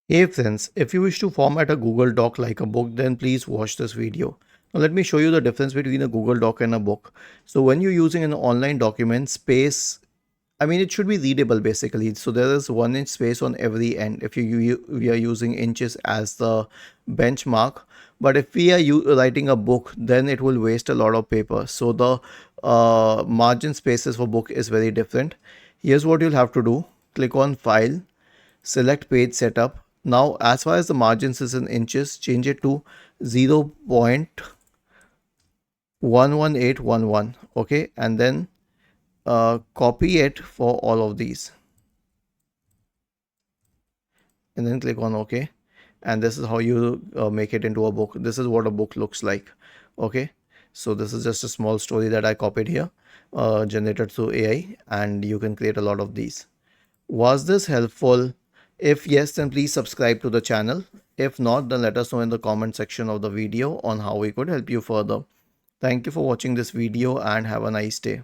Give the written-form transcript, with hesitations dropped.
Hey friends, if you wish to format a Google Doc like a book, then please watch this video. Now let me show you the difference between a Google Doc and a book. So when you're using an online document, space, it should be readable basically. So there is 1 inch space on every end if we are using inches as the benchmark. But if we are writing a book, then it will waste a lot of paper. So the margin spaces for book is very different. Here's what you'll have to do. Click on File, select page setup. Now as far as the margins is in inches, change it to 0.11811. Okay, and then copy it for all of these and then click on OK. And this is how you make it into a book. This is what a book looks like. Okay, so this is just a small story that I copied here, generated through AI, and you can create a lot of these. Was this helpful? If yes, then please subscribe to the channel. If not, then let us know in the comment section of the video on how we could help you further. Thank you for watching this video and have a nice day.